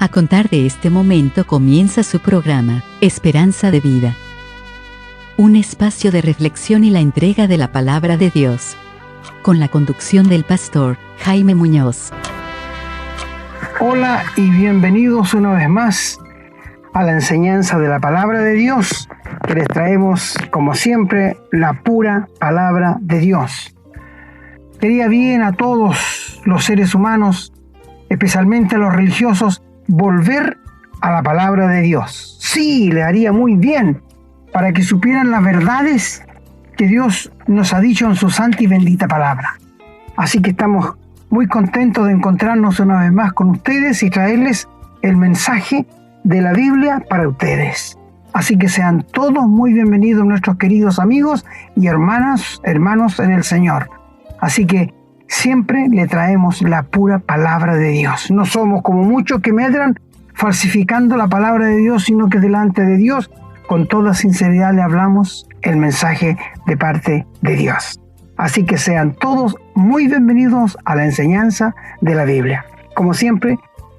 A contar de este momento comienza su programa, Esperanza de Vida. Un espacio de reflexión y la entrega de la palabra de Dios. Con la conducción del pastor Jaime Muñoz. Hola y bienvenidos una vez más a la enseñanza de la palabra de Dios, que les traemos, como siempre, la pura palabra de Dios. Quería bien a todos los seres humanos, especialmente a los religiosos, volver a la palabra de Dios. Sí, le haría muy bien para que supieran las verdades que Dios nos ha dicho en su santa y bendita palabra. Así que estamos muy contentos de encontrarnos una vez más con ustedes y traerles el mensaje de la Biblia para ustedes. Así que sean todos muy bienvenidos nuestros queridos amigos y hermanos en el Señor. Así que siempre le traemos la pura palabra de Dios. No somos como muchos que medran falsificando la palabra de Dios, sino que delante de Dios, con toda sinceridad, le hablamos el mensaje de parte de Dios. Así que sean todos muy bienvenidos a la enseñanza de la Biblia. Como siempre,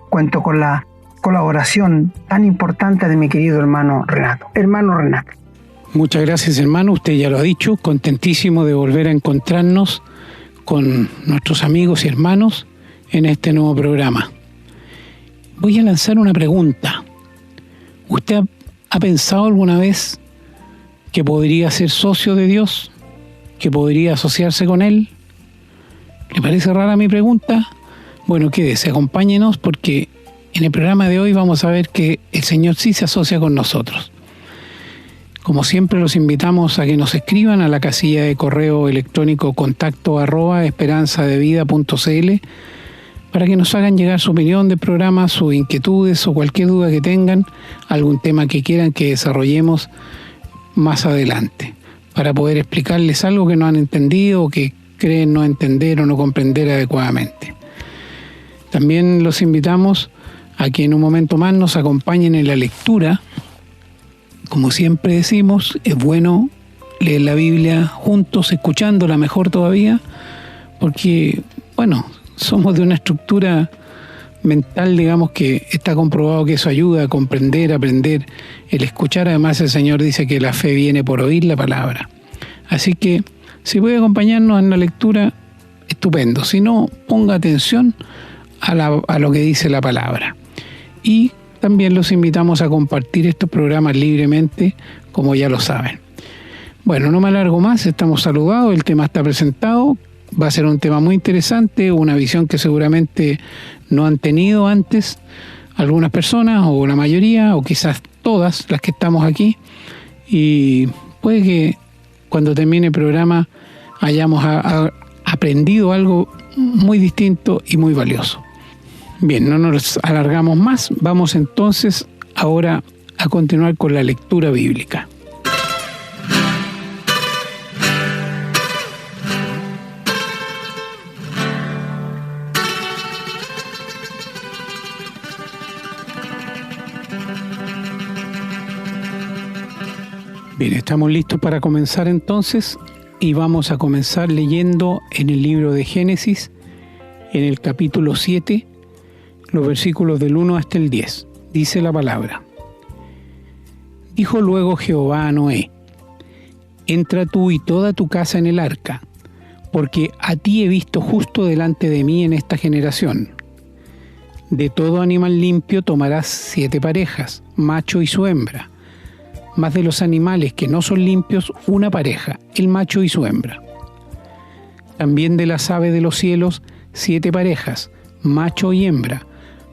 cuento con la colaboración tan importante de mi querido hermano Renato. Hermano Renato. Muchas gracias, hermano. Usted ya lo ha dicho. Contentísimo de volver a encontrarnos con nuestros amigos y hermanos en este nuevo programa. Voy a lanzar una pregunta. ¿Usted ha pensado alguna vez que podría ser socio de Dios? ¿Que podría asociarse con Él? ¿Le parece rara mi pregunta? Bueno, quédese, acompáñenos, porque en el programa de hoy vamos a ver que el Señor sí se asocia con nosotros. Como siempre, los invitamos a que nos escriban a la casilla de correo electrónico contacto@esperanzadevida.cl para que nos hagan llegar su opinión del programa, sus inquietudes o cualquier duda que tengan, algún tema que quieran que desarrollemos más adelante, para poder explicarles algo que no han entendido o que creen no entender o no comprender adecuadamente. También los invitamos a que en un momento más nos acompañen en la lectura. Como siempre decimos, es bueno leer la Biblia juntos, escuchándola mejor todavía, porque, bueno, somos de una estructura mental, digamos, que está comprobado que eso ayuda a comprender, a aprender, el escuchar. Además, el Señor dice que la fe viene por oír la palabra. Así que, si puede acompañarnos en la lectura, estupendo. Si no, ponga atención a lo que dice la palabra. Y también los invitamos a compartir estos programas libremente, como ya lo saben. Bueno, no me alargo más, estamos saludados, el tema está presentado. Va a ser un tema muy interesante, una visión que seguramente no han tenido antes algunas personas, o la mayoría, o quizás todas las que estamos aquí. Y puede que cuando termine el programa hayamos aprendido algo muy distinto y muy valioso. Bien, no nos alargamos más. Vamos entonces ahora a continuar con la lectura bíblica. Bien, estamos listos para comenzar entonces y vamos a comenzar leyendo en el libro de Génesis, en el capítulo 7, los versículos del 1 hasta el 10. Dice la palabra: Dijo luego Jehová a Noé: Entra tú y toda tu casa en el arca, porque a ti he visto justo delante de mí en esta generación. De todo animal limpio tomarás 7 parejas, macho y su hembra. Mas de los animales que no son limpios, una pareja, el macho y su hembra. También de las aves de los cielos, 7 parejas, macho y hembra,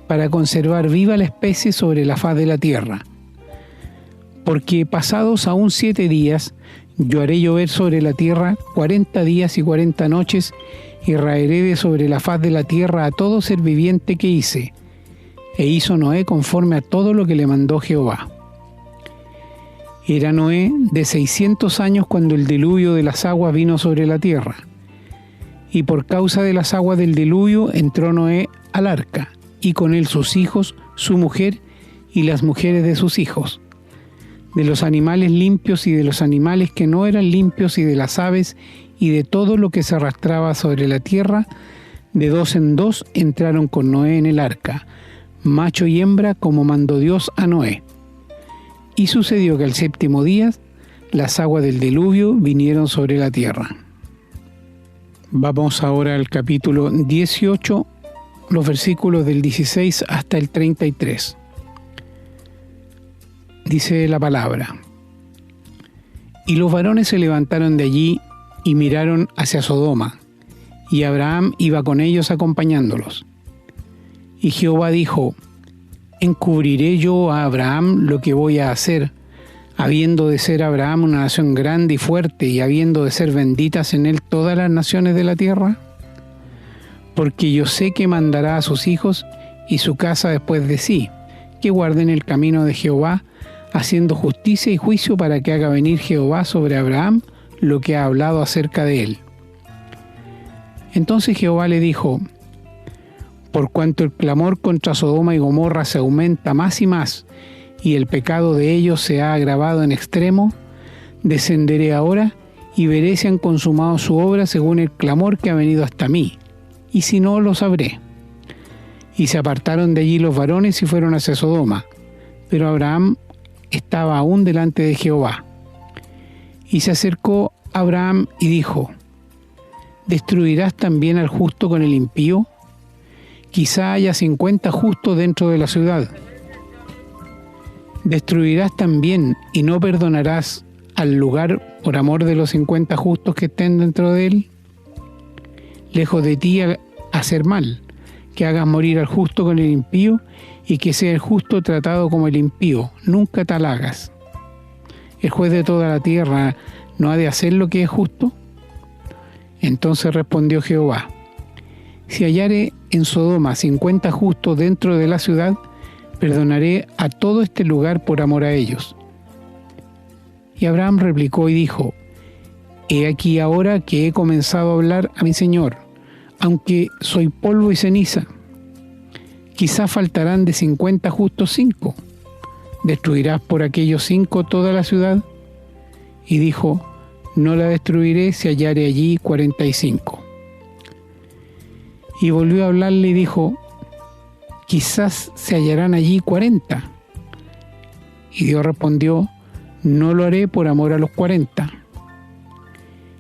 para conservar viva la especie sobre la faz de la tierra. Porque pasados aún 7 días, yo haré llover sobre la tierra 40 días y 40 noches, y raeré de sobre la faz de la tierra a todo ser viviente que hice. E hizo Noé conforme a todo lo que le mandó Jehová. Era Noé de 600 años cuando el diluvio de las aguas vino sobre la tierra. Y por causa de las aguas del diluvio entró Noé al arca, y con él sus hijos, su mujer y las mujeres de sus hijos. De los animales limpios y de los animales que no eran limpios y de las aves y de todo lo que se arrastraba sobre la tierra, de 2 en 2 entraron con Noé en el arca, macho y hembra, como mandó Dios a Noé. Y sucedió que al 7º día las aguas del diluvio vinieron sobre la tierra. Vamos ahora al capítulo 18, los versículos del 16 hasta el 33. Dice la palabra: Y los varones se levantaron de allí y miraron hacia Sodoma, y Abraham iba con ellos acompañándolos. Y Jehová dijo: ¿Encubriré yo a Abraham lo que voy a hacer, habiendo de ser Abraham una nación grande y fuerte, y habiendo de ser benditas en él todas las naciones de la tierra? Porque yo sé que mandará a sus hijos y su casa después de sí, que guarden el camino de Jehová, haciendo justicia y juicio, para que haga venir Jehová sobre Abraham lo que ha hablado acerca de él. Entonces Jehová le dijo: por cuanto el clamor contra Sodoma y Gomorra se aumenta más y más, y el pecado de ellos se ha agravado en extremo, descenderé ahora y veré si han consumado su obra según el clamor que ha venido hasta mí, y si no, lo sabré. Y se apartaron de allí los varones y fueron hacia Sodoma, pero Abraham estaba aún delante de Jehová. Y se acercó Abraham y dijo: ¿destruirás también al justo con el impío? Quizá haya 50 justos dentro de la ciudad. ¿Destruirás también y no perdonarás al lugar por amor de los 50 justos que estén dentro de él? Lejos de ti hacer mal, que hagas morir al justo con el impío, y que sea el justo tratado como el impío, nunca tal hagas. ¿El juez de toda la tierra no ha de hacer lo que es justo? Entonces respondió Jehová: si hallare en Sodoma 50 justos dentro de la ciudad, perdonaré a todo este lugar por amor a ellos. Y Abraham replicó y dijo: he aquí ahora que he comenzado a hablar a mi Señor, aunque soy polvo y ceniza. Quizá faltarán de 50 justos 5. ¿Destruirás por aquellos 5 toda la ciudad? Y dijo: no la destruiré si hallare allí 45. Y volvió a hablarle y dijo: quizás se hallarán allí 40. Y Dios respondió: no lo haré por amor a los 40.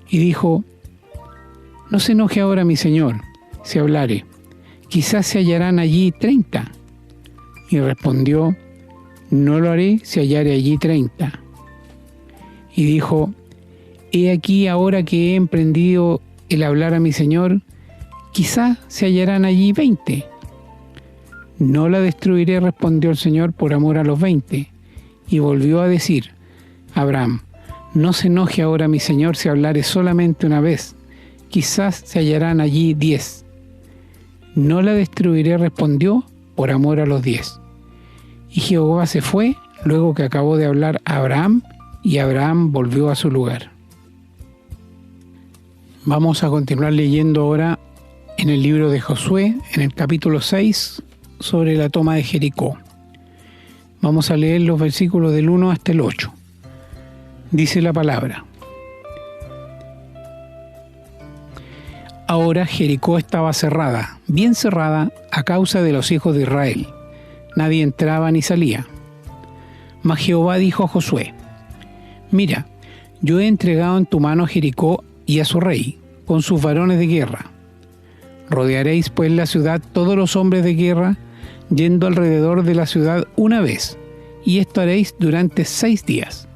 Y dijo: no se enoje ahora mi Señor, si hablare, quizás se hallarán allí 30. Y respondió: no lo haré si hallare allí 30. Y dijo: he aquí ahora que he emprendido el hablar a mi Señor, quizás se hallarán allí 20. No la destruiré, respondió el Señor, por amor a los 20. Y volvió a decir: Abraham, no se enoje ahora mi Señor si hablare solamente una vez, quizás se hallarán allí 10. No la destruiré, respondió, por amor a los 10. Y Jehová se fue luego que acabó de hablar a Abraham, y Abraham volvió a su lugar. Vamos a continuar leyendo ahora en el libro de Josué, en el capítulo 6, sobre la toma de Jericó. Vamos a leer los versículos del 1 hasta el 8. Dice la palabra: ahora Jericó estaba cerrada, bien cerrada, a causa de los hijos de Israel. Nadie entraba ni salía. Mas Jehová dijo a Josué: mira, yo he entregado en tu mano a Jericó y a su rey, con sus varones de guerra. Rodearéis pues la ciudad todos los hombres de guerra, yendo alrededor de la ciudad una vez, y esto haréis durante 6 días.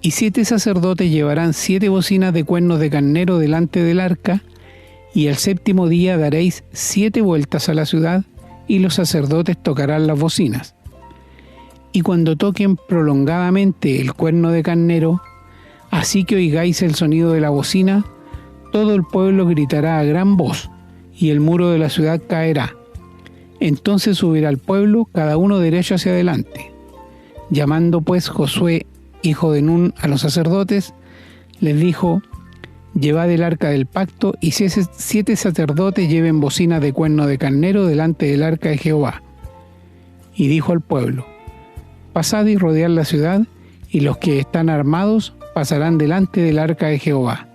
Y 7 sacerdotes llevarán 7 bocinas de cuernos de carnero delante del arca, y al 7º día daréis 7 vueltas a la ciudad, y los sacerdotes tocarán las bocinas. Y cuando toquen prolongadamente el cuerno de carnero, así que oigáis el sonido de la bocina, todo el pueblo gritará a gran voz, y el muro de la ciudad caerá. Entonces subirá el pueblo, cada uno derecho hacia adelante. Llamando pues Josué, hijo de Nun, a los sacerdotes, les dijo: llevad el arca del pacto, y 7 sacerdotes lleven bocinas de cuerno de carnero delante del arca de Jehová. Y dijo al pueblo: pasad y rodead la ciudad, y los que están armados pasarán delante del arca de Jehová.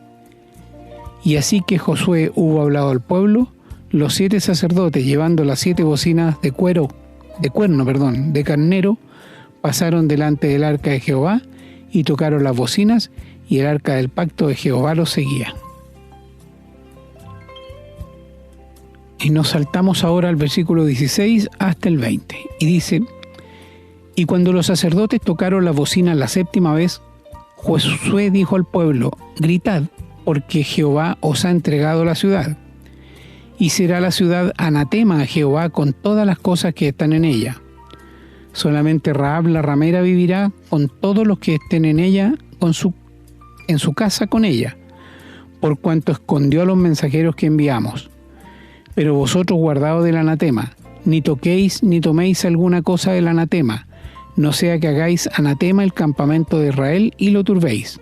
Y así que Josué hubo hablado al pueblo, Los 7 sacerdotes, llevando las 7 bocinas de cuerno, de carnero, pasaron delante del arca de Jehová y tocaron las bocinas, y el arca del pacto de Jehová los seguía. Y nos saltamos ahora al versículo 16 hasta el 20, y dice: y cuando los sacerdotes tocaron las bocinas la 7ª vez, Josué dijo al pueblo: gritad, porque Jehová os ha entregado la ciudad. Y será la ciudad anatema a Jehová con todas las cosas que están en ella. Solamente Rahab la ramera vivirá con todos los que estén en ella, en su casa con ella, por cuanto escondió a los mensajeros que enviamos. Pero vosotros guardaos del anatema, ni toquéis ni toméis alguna cosa del anatema, no sea que hagáis anatema el campamento de Israel y lo turbéis.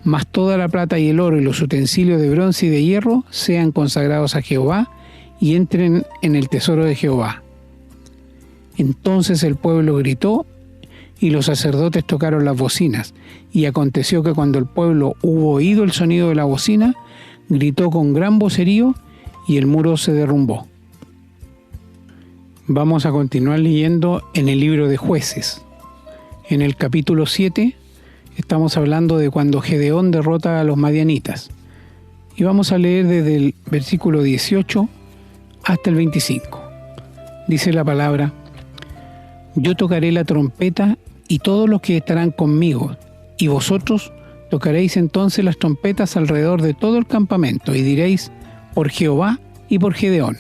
Mas toda la plata y el oro y los utensilios de bronce y de hierro sean consagrados a Jehová y entren en el tesoro de Jehová. Entonces el pueblo gritó y los sacerdotes tocaron las bocinas, y aconteció que cuando el pueblo hubo oído el sonido de la bocina, gritó con gran vocerío y el muro se derrumbó. Vamos a continuar leyendo en el libro de Jueces. En el capítulo 7 estamos hablando de cuando Gedeón derrota a los madianitas. Y vamos a leer desde el versículo 18 hasta el 25. Dice la palabra: yo tocaré la trompeta y todos los que estarán conmigo, y vosotros tocaréis entonces las trompetas alrededor de todo el campamento, y diréis: por Jehová y por Gedeón.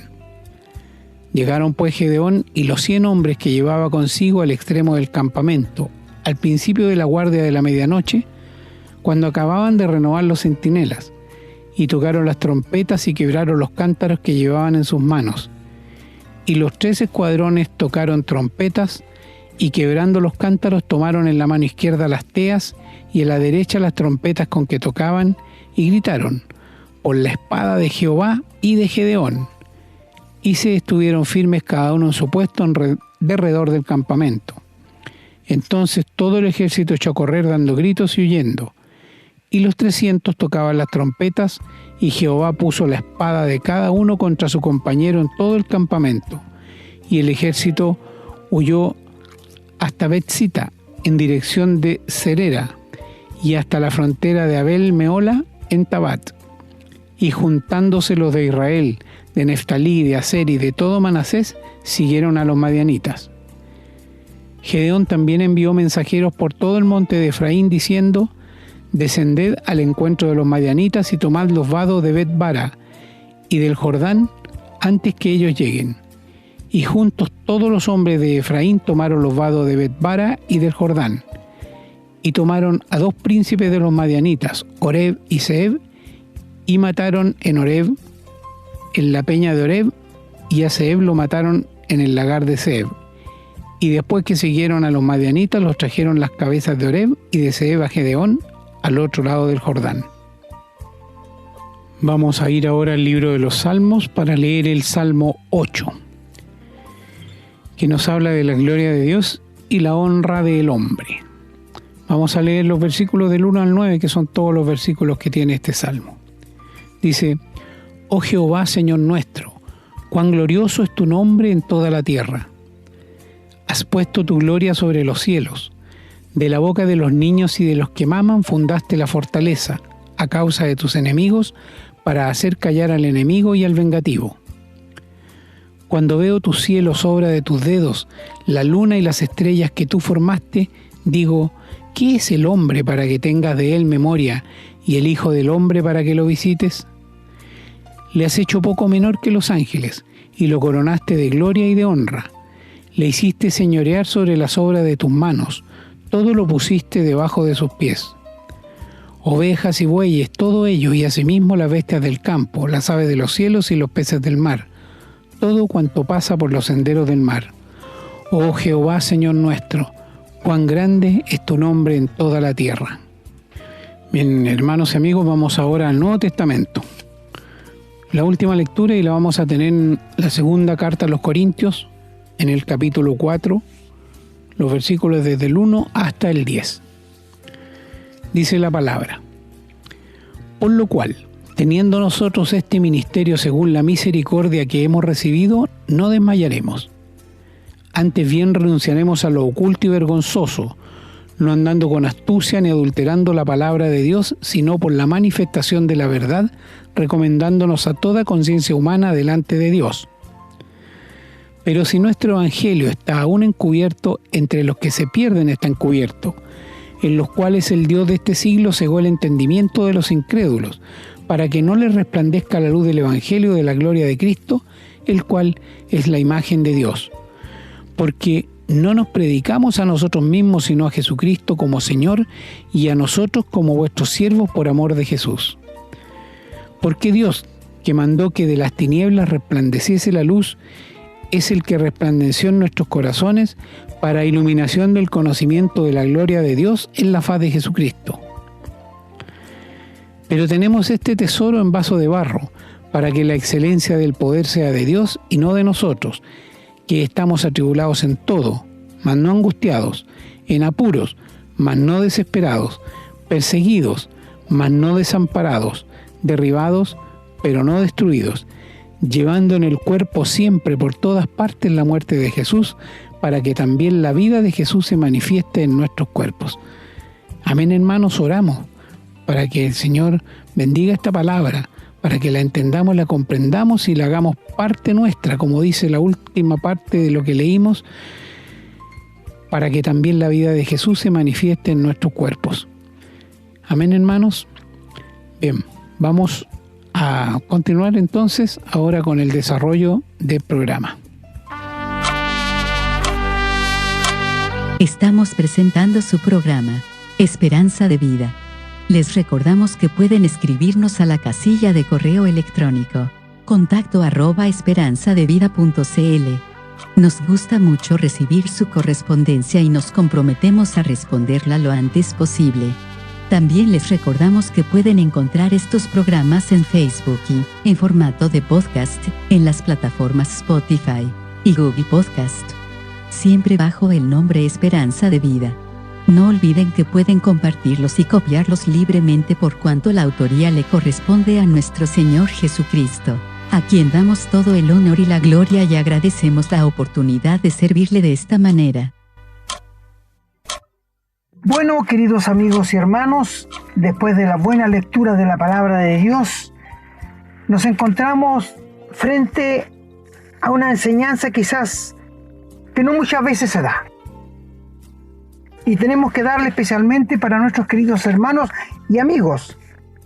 Llegaron pues Gedeón y los 100 hombres que llevaba consigo al extremo del campamento, al principio de la guardia de la medianoche, cuando acababan de renovar los centinelas, y tocaron las trompetas y quebraron los cántaros que llevaban en sus manos. Y los 3 escuadrones tocaron trompetas, y quebrando los cántaros tomaron en la mano izquierda las teas, y en la derecha las trompetas con que tocaban, y gritaron: por la espada de Jehová y de Gedeón. Y se estuvieron firmes cada uno en su puesto derredor del campamento. Entonces todo el ejército echó a correr dando gritos y huyendo. Y los 300 tocaban las trompetas, y Jehová puso la espada de cada uno contra su compañero en todo el campamento. Y el ejército huyó hasta Betzita, en dirección de Serera, y hasta la frontera de Abel Meola, en Tabat. Y juntándose los de Israel, de Neftalí, de Aser y de todo Manasés, siguieron a los madianitas. Gedeón también envió mensajeros por todo el monte de Efraín, diciendo: descended al encuentro de los madianitas y tomad los vados de Bet-bara y del Jordán antes que ellos lleguen. Y juntos todos los hombres de Efraín tomaron los vados de Bet-bara y del Jordán. Y tomaron a 2 príncipes de los madianitas, Oreb y Zeeb, y mataron en Oreb, en la peña de Oreb, y a Zeeb lo mataron en el lagar de Zeeb. Y después que siguieron a los madianitas, los trajeron las cabezas de Oreb y de Zeeb a Gedeón, al otro lado del Jordán. Vamos a ir ahora al libro de los Salmos para leer el Salmo 8, que nos habla de la gloria de Dios y la honra del hombre. Vamos a leer los versículos del 1 al 9, que son todos los versículos que tiene este Salmo. Dice: oh Jehová, Señor nuestro, cuán glorioso es tu nombre en toda la tierra. Has puesto tu gloria sobre los cielos. De la boca de los niños y de los que maman fundaste la fortaleza, a causa de tus enemigos, para hacer callar al enemigo y al vengativo. Cuando veo tus cielos, obra de tus dedos, la luna y las estrellas que tú formaste, digo: ¿qué es el hombre para que tengas de él memoria, y el hijo del hombre para que lo visites? Le has hecho poco menor que los ángeles, y lo coronaste de gloria y de honra. Le hiciste señorear sobre las obras de tus manos, todo lo pusiste debajo de sus pies. Ovejas y bueyes, todo ello, y asimismo las bestias del campo, las aves de los cielos y los peces del mar, todo cuanto pasa por los senderos del mar. Oh Jehová, Señor nuestro, cuán grande es tu nombre en toda la tierra. Bien, hermanos y amigos, vamos ahora al Nuevo Testamento. La última lectura, y la vamos a tener en la segunda carta a los Corintios, en el capítulo 4, los versículos desde el 1 hasta el 10. Dice la palabra: por lo cual, Teniendo nosotros este ministerio según la misericordia que hemos recibido, no desmayaremos. Antes bien renunciaremos a lo oculto y vergonzoso, no andando con astucia ni adulterando la palabra de Dios, sino por la manifestación de la verdad, recomendándonos a toda conciencia humana delante de Dios. Pero si nuestro evangelio está aún encubierto, entre los que se pierden está encubierto, en los cuales el Dios de este siglo cegó el entendimiento de los incrédulos, para que no les resplandezca la luz del evangelio de la gloria de Cristo, el cual es la imagen de Dios. Porque no nos predicamos a nosotros mismos, sino a Jesucristo como Señor, y a nosotros como vuestros siervos por amor de Jesús. Porque Dios, que mandó que de las tinieblas resplandeciese la luz, es el que resplandeció en nuestros corazones para iluminación del conocimiento de la gloria de Dios en la faz de Jesucristo. Pero tenemos este tesoro en vaso de barro, para que la excelencia del poder sea de Dios y no de nosotros, que estamos atribulados en todo, mas no angustiados, en apuros, mas no desesperados, perseguidos, mas no desamparados, derribados, pero no destruidos, llevando en el cuerpo siempre por todas partes la muerte de Jesús, para que también la vida de Jesús se manifieste en nuestros cuerpos. Amén, hermanos, oramos para que el Señor bendiga esta palabra, para que la entendamos, la comprendamos y la hagamos parte nuestra, como dice la última parte de lo que leímos, para que también la vida de Jesús se manifieste en nuestros cuerpos. Amén, hermanos. Bien, vamos a continuar entonces ahora con el desarrollo del programa. Estamos presentando su programa, Esperanza de Vida. Les recordamos que pueden escribirnos a la casilla de correo electrónico contacto@esperanzadevida.cl. Nos gusta mucho recibir su correspondencia y nos comprometemos a responderla lo antes posible. También les recordamos que pueden encontrar estos programas en Facebook y, en formato de podcast, en las plataformas Spotify y Google Podcast, siempre bajo el nombre Esperanza de Vida. No olviden que pueden compartirlos y copiarlos libremente por cuanto la autoría le corresponde a nuestro Señor Jesucristo, a quien damos todo el honor y la gloria y agradecemos la oportunidad de servirle de esta manera. Bueno, queridos amigos y hermanos, después de la buena lectura de la palabra de Dios, nos encontramos frente a una enseñanza quizás que no muchas veces se da. Y tenemos que darle especialmente para nuestros queridos hermanos y amigos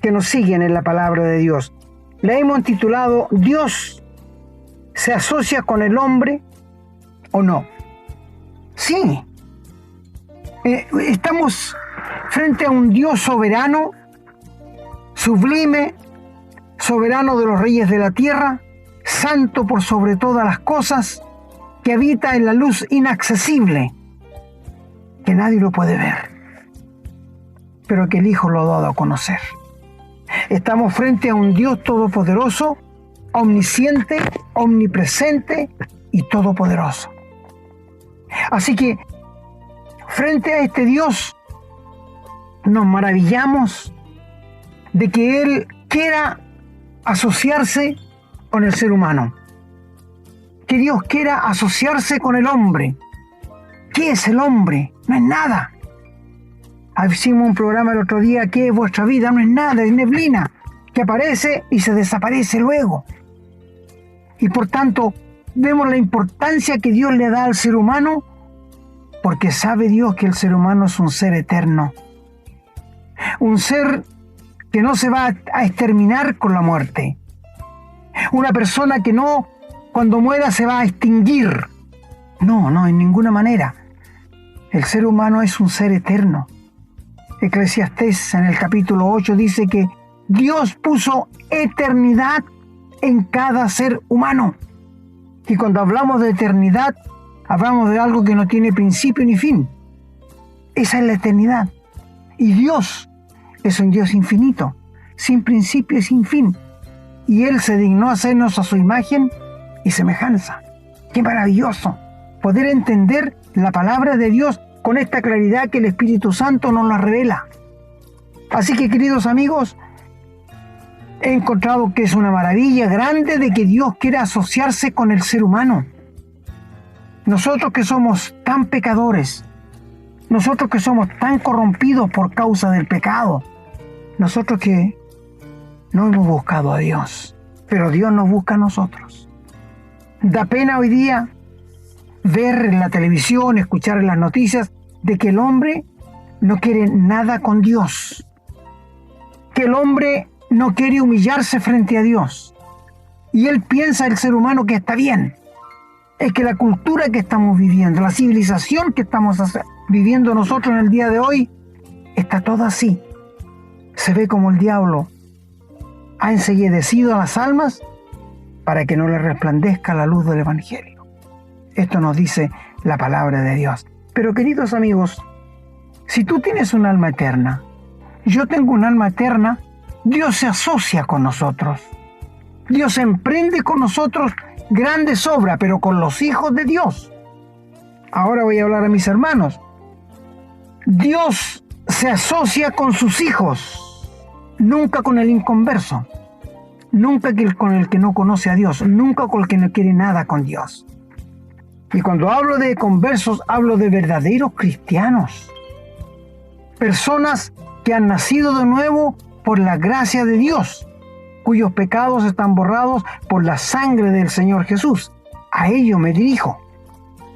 que nos siguen en la palabra de Dios. La hemos titulado ¿Dios se asocia con el hombre o no? Sí. Estamos frente a un Dios soberano, sublime, soberano de los reyes de la tierra, santo por sobre todas las cosas, que habita en la luz inaccesible, que nadie lo puede ver, pero que el Hijo lo ha dado a conocer. Estamos frente a un Dios todopoderoso, omnisciente, omnipresente y todopoderoso. Así que, frente a este Dios, nos maravillamos de que Él quiera asociarse con el ser humano, que Dios quiera asociarse con el hombre. ¿Qué es el hombre? No es nada. Hicimos un programa el otro día, ¿qué es vuestra vida? No es nada, es neblina que aparece y se desaparece luego. Y por tanto, vemos la importancia que Dios le da al ser humano, porque sabe Dios que el ser humano es un ser eterno. Un ser que no se va a exterminar con la muerte. Una persona que no, cuando muera, se va a extinguir. No, en ninguna manera. El ser humano es un ser eterno. Eclesiastés en el capítulo 8 dice que Dios puso eternidad en cada ser humano. Y cuando hablamos de eternidad, hablamos de algo que no tiene principio ni fin. Esa es la eternidad. Y Dios es un Dios infinito, sin principio y sin fin. Y Él se dignó hacernos a su imagen y semejanza. ¡Qué maravilloso! Poder entender la palabra de Dios con esta claridad que el Espíritu Santo nos la revela. Así que, queridos amigos, He encontrado que es una maravilla grande de que Dios quiera asociarse con el ser humano. Nosotros que somos tan pecadores, nosotros que somos tan corrompidos por causa del pecado, nosotros que no hemos buscado a Dios, pero Dios nos busca a nosotros. Da pena hoy día ver en la televisión, escuchar en las noticias de que el hombre no quiere nada con Dios, que el hombre no quiere humillarse frente a Dios. Y él piensa, el ser humano, que está bien. Es que la cultura que estamos viviendo, la civilización que estamos viviendo nosotros en el día de hoy, está toda así. Se ve como el diablo ha enseguidecido a las almas para que no le resplandezca la luz del Evangelio. Esto nos dice la palabra de Dios. Pero queridos amigos, si tú tienes un alma eterna, yo tengo un alma eterna, Dios se asocia con nosotros. Dios emprende con nosotros grandes obras, pero con los hijos de Dios. Ahora voy a hablar a mis hermanos. Dios se asocia con sus hijos, nunca con el inconverso, nunca con el que no conoce a Dios, nunca con el que no quiere nada con Dios. Y cuando hablo de conversos, hablo de verdaderos cristianos, personas que han nacido de nuevo por la gracia de Dios, cuyos pecados están borrados por la sangre del Señor Jesús. A ello me dirijo.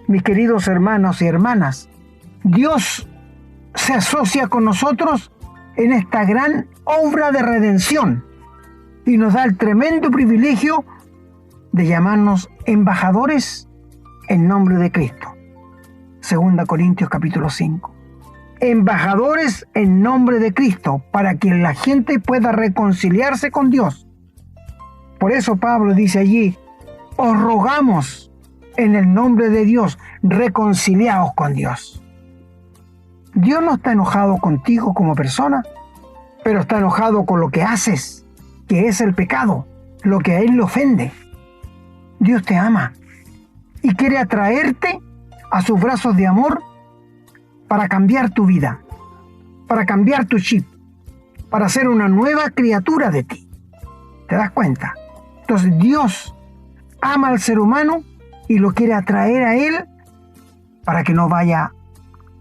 Mis queridos hermanos y hermanas, Dios se asocia con nosotros en esta gran obra de redención y nos da el tremendo privilegio de llamarnos embajadores en nombre de Cristo. 2 Corintios capítulo 5. Embajadores en nombre de Cristo, para que la gente pueda reconciliarse con Dios. Por eso Pablo dice allí, os rogamos en el nombre de Dios, reconciliaos con Dios. Dios no está enojado contigo como persona, pero está enojado con lo que haces, que es el pecado, lo que a Él le ofende. Dios te ama y quiere atraerte a sus brazos de amor para cambiar tu vida, para cambiar tu chip, para ser una nueva criatura de ti. ¿Te das cuenta? Entonces Dios ama al ser humano y lo quiere atraer a Él para que no vaya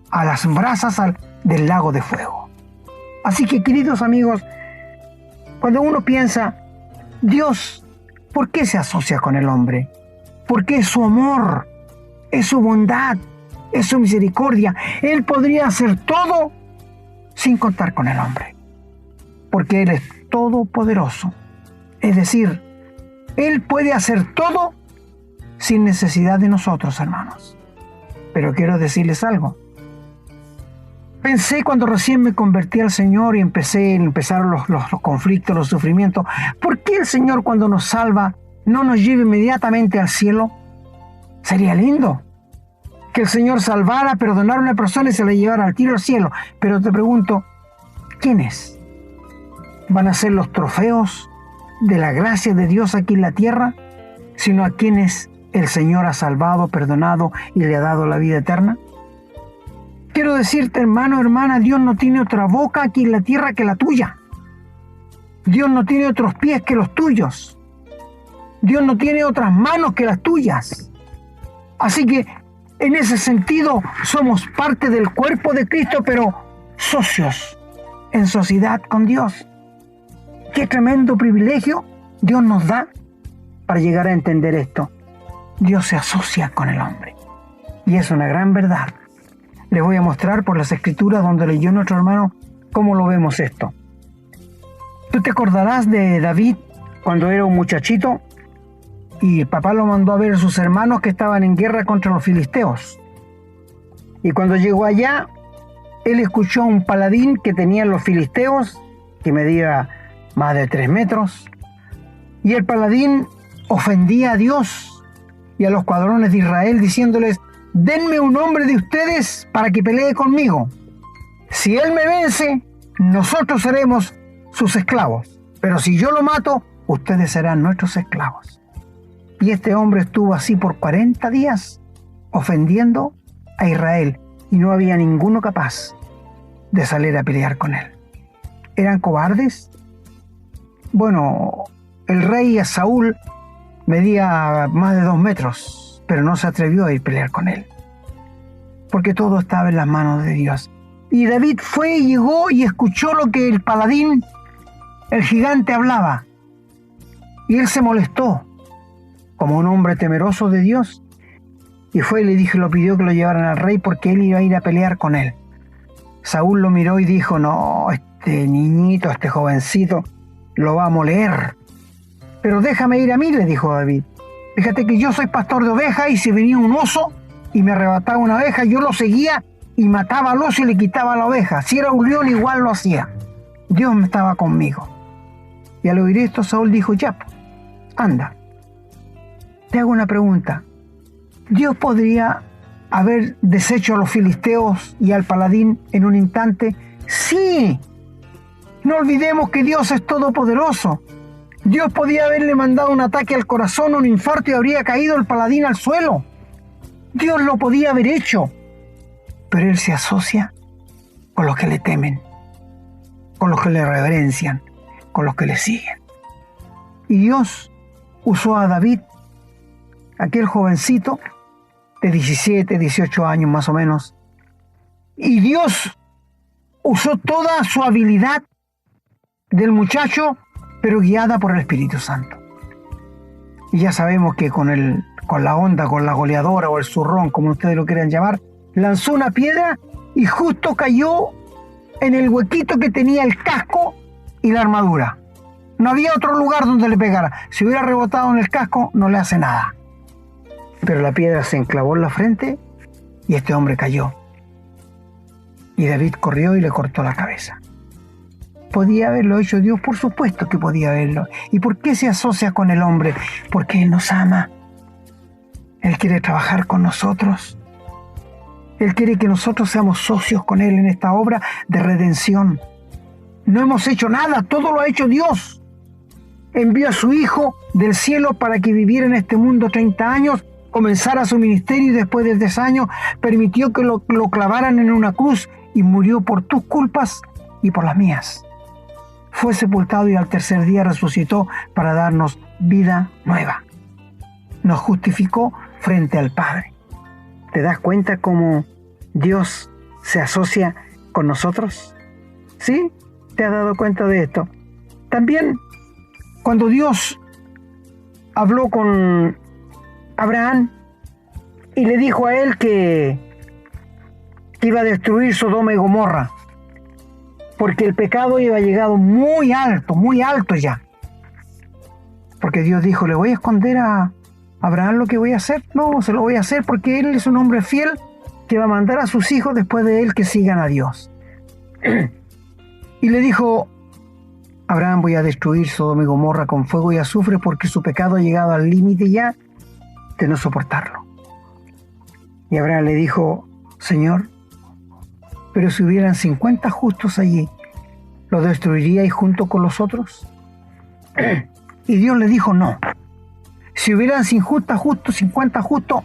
a las brasas del lago de fuego. Así que, queridos amigos, cuando uno piensa, Dios, ¿por qué se asocia con el hombre? Porque es su amor, es su bondad, es su misericordia. Él podría hacer todo sin contar con el hombre, porque Él es todopoderoso. Es decir, Él puede hacer todo sin necesidad de nosotros, hermanos. Pero quiero decirles algo. Pensé cuando recién me convertí al Señor y empezaron los conflictos, los sufrimientos, ¿por qué el Señor cuando nos salva no nos lleva inmediatamente al cielo? Sería lindo que el Señor salvara, perdonara a una persona y se la llevara al tiro al cielo. Pero te pregunto, ¿quiénes van a ser los trofeos de la gracia de Dios aquí en la tierra, sino a quienes el Señor ha salvado, perdonado y le ha dado la vida eterna? Quiero decirte, hermano, hermana, Dios no tiene otra boca aquí en la tierra que la tuya. Dios no tiene otros pies que los tuyos. Dios no tiene otras manos que las tuyas. Así que, en ese sentido, somos parte del cuerpo de Cristo, pero socios en sociedad con Dios. Qué tremendo privilegio Dios nos da para llegar a entender esto. Dios se asocia con el hombre. Y es una gran verdad. Les voy a mostrar por las escrituras donde leyó nuestro hermano cómo lo vemos esto. Tú te acordarás de David cuando era un muchachito y el papá lo mandó a ver a sus hermanos que estaban en guerra contra los filisteos. Y cuando llegó allá, él escuchó a un paladín que tenían los filisteos, que medía más de 3 metros, y el paladín ofendía a Dios y a los escuadrones de Israel diciéndoles, denme un hombre de ustedes para que pelee conmigo. Si él me vence, nosotros seremos sus esclavos, pero si yo lo mato, ustedes serán nuestros esclavos. Y este hombre estuvo así por 40 días ofendiendo a Israel y no había ninguno capaz de salir a pelear con él. ¿Eran cobardes? Bueno, el rey Saúl medía más de 2 metros, pero no se atrevió a ir a pelear con él, porque todo estaba en las manos de Dios. Y David fue, llegó y escuchó lo que el paladín, el gigante, hablaba. Y él se molestó, como un hombre temeroso de Dios, y fue y le dijo, lo pidió que lo llevaran al rey porque él iba a ir a pelear con él. Saúl lo miró y dijo, no, este niñito, este jovencito, lo va a moler. Pero déjame ir a mí, le dijo David. Fíjate que yo soy pastor de ovejas y si venía un oso y me arrebataba una oveja, yo lo seguía y mataba al oso y le quitaba la oveja. Si era un león, igual lo hacía. Dios me estaba conmigo. Y al oír esto, Saúl dijo, ya, anda. Te hago una pregunta. ¿Dios podría haber deshecho a los filisteos y al paladín en un instante? Sí. No olvidemos que Dios es todopoderoso. Dios podía haberle mandado un ataque al corazón, un infarto y habría caído el paladín al suelo. Dios lo podía haber hecho. Pero Él se asocia con los que le temen, con los que le reverencian, con los que le siguen. Y Dios usó a David, aquel jovencito de 17, 18 años más o menos. Y Dios usó toda su habilidad del muchacho, pero guiada por el Espíritu Santo. Y ya sabemos que con la onda, con la goleadora o el zurrón, como ustedes lo quieran llamar, lanzó una piedra y justo cayó en el huequito que tenía el casco y la armadura. No había otro lugar donde le pegara. Si hubiera rebotado en el casco, no le hace nada. Pero la piedra se enclavó en la frente y este hombre cayó. Y David corrió y le cortó la cabeza. ¿Podía haberlo hecho Dios? Por supuesto que podía haberlo. ¿Y por qué se asocia con el hombre? Porque Él nos ama. Él quiere trabajar con nosotros. Él quiere que nosotros seamos socios con Él en esta obra de redención. No hemos hecho nada, todo lo ha hecho Dios. Envió a su Hijo del cielo para que viviera en este mundo 30 años, comenzara su ministerio y después de 10 años permitió que lo clavaran en una cruz y murió por tus culpas y por las mías. Fue sepultado y al tercer día resucitó para darnos vida nueva. Nos justificó frente al Padre. ¿Te das cuenta cómo Dios se asocia con nosotros? ¿Sí? ¿Te has dado cuenta de esto? También, cuando Dios habló con Abraham y le dijo a él que iba a destruir Sodoma y Gomorra, porque el pecado iba llegado muy alto ya. Porque Dios dijo, ¿le voy a esconder a Abraham lo que voy a hacer? No, se lo voy a hacer porque él es un hombre fiel que va a mandar a sus hijos después de él que sigan a Dios. Y le dijo, Abraham, voy a destruir Sodoma y Gomorra con fuego y azufre porque su pecado ha llegado al límite ya de no soportarlo. Y Abraham le dijo, Señor, pero si hubieran 50 justos allí, ¿lo destruiríais junto con los otros? Y Dios le dijo, no. Si hubieran 50 justos,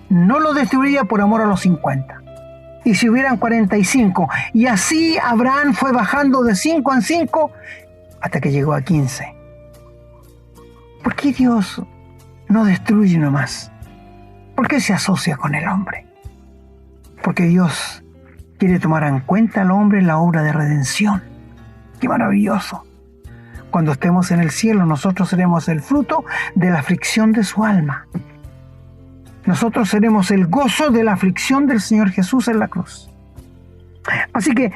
no lo destruiría por amor a los 50. Y si hubieran 45, y así Abraham fue bajando de 5 en 5 hasta que llegó a 15. ¿Por qué Dios no destruye nomás? ¿Por qué se asocia con el hombre? Porque Dios quiere tomar en cuenta al hombre en la obra de redención. ¡Qué maravilloso! Cuando estemos en el cielo, nosotros seremos el fruto de la aflicción de su alma. Nosotros seremos el gozo de la aflicción del Señor Jesús en la cruz. Así que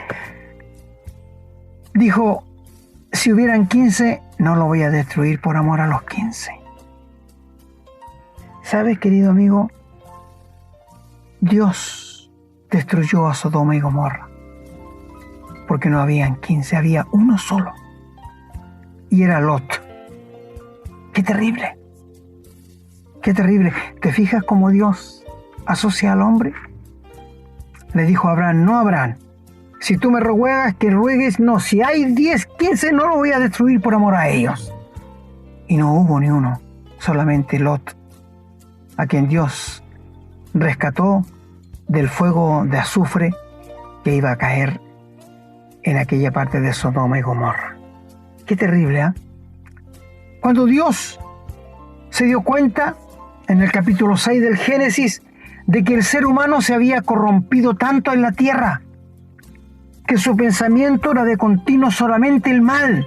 dijo, si hubieran 15, no lo voy a destruir por amor a los 15. ¿Sabes, querido amigo? Dios destruyó a Sodoma y Gomorra porque no habían 15, había uno solo. Y era Lot. ¡Qué terrible! ¡Qué terrible! ¿Te fijas cómo Dios asocia al hombre? Le dijo a Abraham, no Abraham, si tú me ruegas que ruegues, no, si hay 10, 15, no lo voy a destruir por amor a ellos. Y no hubo ni uno, solamente Lot, a quien Dios rescató del fuego de azufre que iba a caer en aquella parte de Sodoma y Gomorra. Qué terrible, ¿eh? Cuando Dios se dio cuenta, en el capítulo 6 del Génesis, de que el ser humano se había corrompido tanto en la tierra, que su pensamiento era de continuo solamente el mal.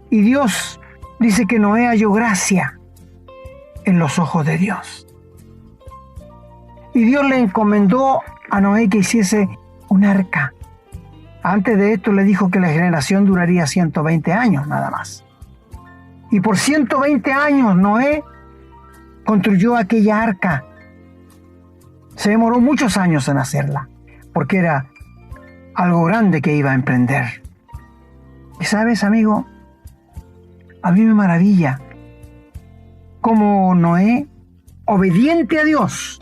Y Dios dice que Noé halló gracia en los ojos de Dios. Y Dios le encomendó a Noé que hiciese un arca. Antes de esto le dijo que la generación duraría 120 años nada más. Y por 120 años Noé construyó aquella arca. Se demoró muchos años en hacerla, porque era algo grande que iba a emprender. Y sabes, amigo, a mí me maravilla cómo Noé, obediente a Dios,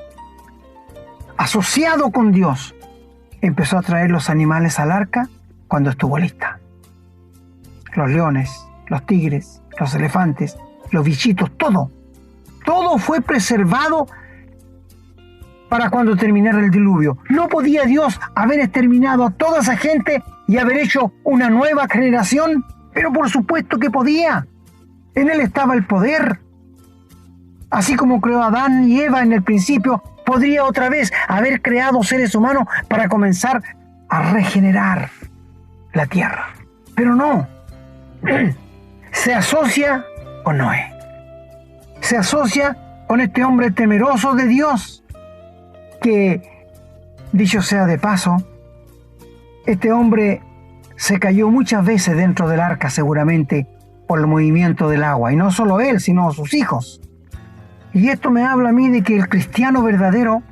asociado con Dios, empezó a traer los animales al arca cuando estuvo lista. Los leones, los tigres, los elefantes, los bichitos, todo fue preservado para cuando terminara el diluvio. No podía Dios haber exterminado a toda esa gente y haber hecho una nueva generación, pero por supuesto que podía. En él estaba el poder. Así como creó a Adán y Eva en el principio, podría otra vez haber creado seres humanos para comenzar a regenerar la tierra. Pero no. Se asocia con Noé. Se asocia con este hombre temeroso de Dios, que, dicho sea de paso, este hombre se cayó muchas veces dentro del arca seguramente por el movimiento del agua, y no solo él, sino sus hijos. Y esto me habla a mí de que el cristiano verdadero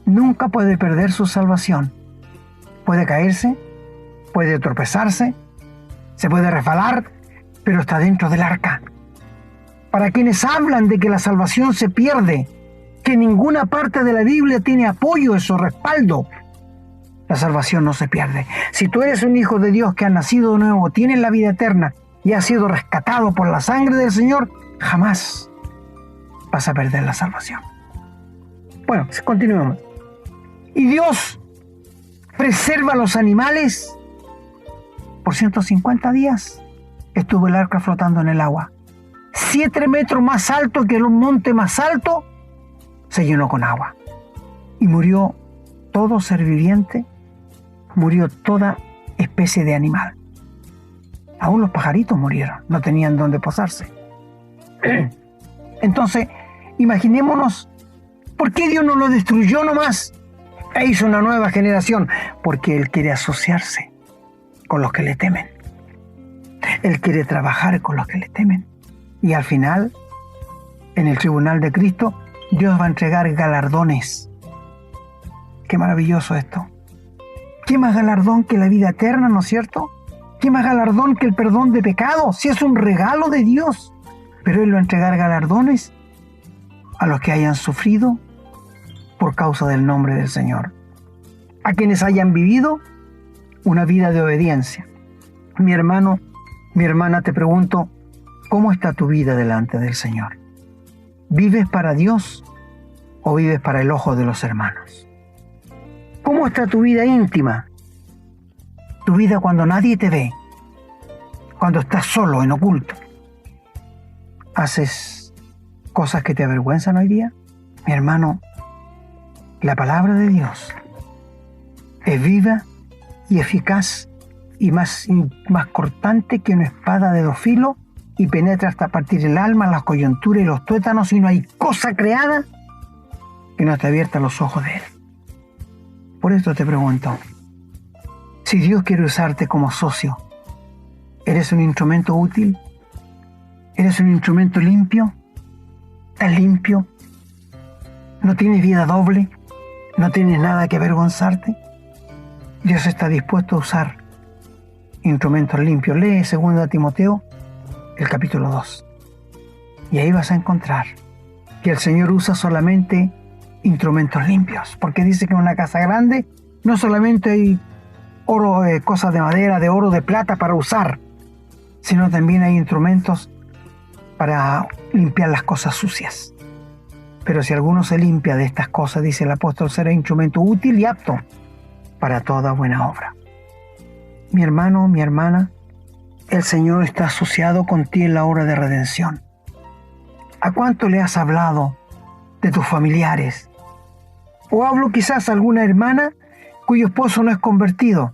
nunca puede perder su salvación. Puede caerse, puede tropezarse, se puede resbalar, pero está dentro del arca. Para quienes hablan de que la salvación se pierde, que ninguna parte de la Biblia tiene apoyo en su respaldo, la salvación no se pierde. Si tú eres un hijo de Dios que ha nacido de nuevo, tienes la vida eterna y has sido rescatado por la sangre del Señor, jamás vas a perder la salvación. Bueno, continuemos. Y Dios preserva a los animales por 150 días. Estuvo el arca flotando en el agua. 7 metros más alto que un monte más alto, se llenó con agua. Y murió todo ser viviente, murió toda especie de animal. Aún los pajaritos murieron, no tenían dónde posarse. Entonces, imaginémonos, ¿por qué Dios no lo destruyó nomás e hizo una nueva generación? Porque Él quiere asociarse con los que le temen. Él quiere trabajar con los que le temen. Y al final, en el tribunal de Cristo, Dios va a entregar galardones. Qué maravilloso esto. ¿Qué más galardón que la vida eterna, no es cierto? ¿Qué más galardón que el perdón de pecados? Si es un regalo de Dios. Pero Él va a entregar galardones a los que hayan sufrido por causa del nombre del Señor. A quienes hayan vivido una vida de obediencia. Mi hermano, mi hermana, te pregunto, ¿cómo está tu vida delante del Señor? ¿Vives para Dios o vives para el ojo de los hermanos? ¿Cómo está tu vida íntima? Tu vida cuando nadie te ve, cuando estás solo, en oculto. ¿Haces cosas que te avergüenzan hoy día? Mi hermano, la palabra de Dios es viva y eficaz y más cortante que una espada de 2 filos y penetra hasta partir el alma, las coyunturas y los tuétanos, y no hay cosa creada que no te abierta los ojos de Él. Por esto te pregunto, si Dios quiere usarte como socio, ¿eres un instrumento útil? ¿Eres un instrumento limpio? ¿Estás limpio? ¿No tienes vida doble? ¿No tienes nada que avergonzarte? Dios está dispuesto a usar instrumentos limpios. Lee 2 Timoteo, el capítulo 2. Y ahí vas a encontrar que el Señor usa solamente instrumentos limpios. Porque dice que en una casa grande no solamente hay oro, cosas de madera, de oro, de plata para usar, sino también hay instrumentos para limpiar las cosas sucias. Pero si alguno se limpia de estas cosas, dice el apóstol, será instrumento útil y apto para toda buena obra. Mi hermano, mi hermana, el Señor está asociado con ti en la obra de redención? ¿A cuánto le has hablado de tus familiares? O hablo quizás a alguna hermana cuyo esposo no es convertido.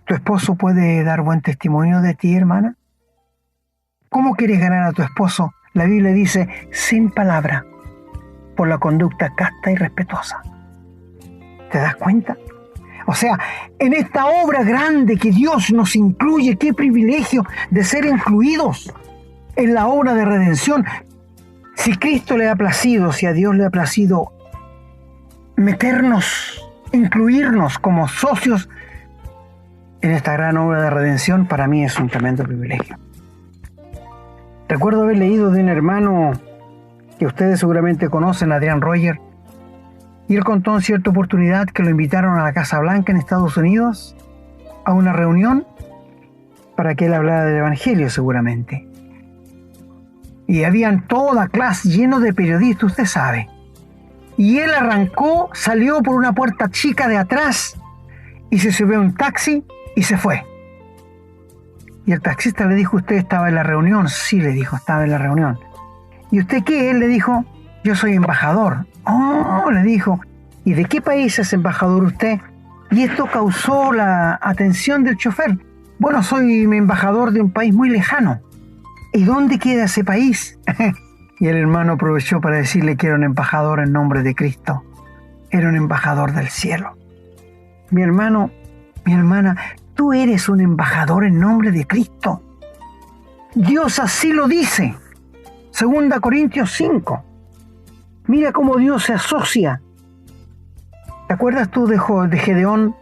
¿Tu esposo puede dar buen testimonio de ti, hermana? ¿Cómo quieres ganar a tu esposo? La Biblia dice, sin palabra, por la conducta casta y respetuosa. ¿Te das cuenta? O sea, en esta obra grande que Dios nos incluye, qué privilegio de ser incluidos en la obra de redención. Si Cristo le ha placido, si a Dios le ha placido meternos, incluirnos como socios en esta gran obra de redención, para mí es un tremendo privilegio. Recuerdo haber leído de un hermano que ustedes seguramente conocen, Adrian Rogers, y él contó en cierta oportunidad que lo invitaron a la Casa Blanca en Estados Unidos a una reunión para que él hablara del Evangelio seguramente. Y habían toda clase lleno de periodistas, usted sabe. Y él arrancó, salió por una puerta chica de atrás y se subió a un taxi y se fue. Y el taxista le dijo, ¿usted estaba en la reunión? Sí, le dijo, estaba en la reunión. ¿Y usted qué? Él le dijo, yo soy embajador. Oh, le dijo, ¿y de qué país es embajador usted? Y esto causó la atención del chofer. Bueno, soy embajador de un país muy lejano. ¿Y dónde queda ese país? Y el hermano aprovechó para decirle que era un embajador en nombre de Cristo. Era un embajador del cielo. Mi hermano, mi hermana, tú eres un embajador en nombre de Cristo. Dios así lo dice. 2 Corintios 5. Mira cómo Dios se asocia. ¿Te acuerdas tú de Gedeón?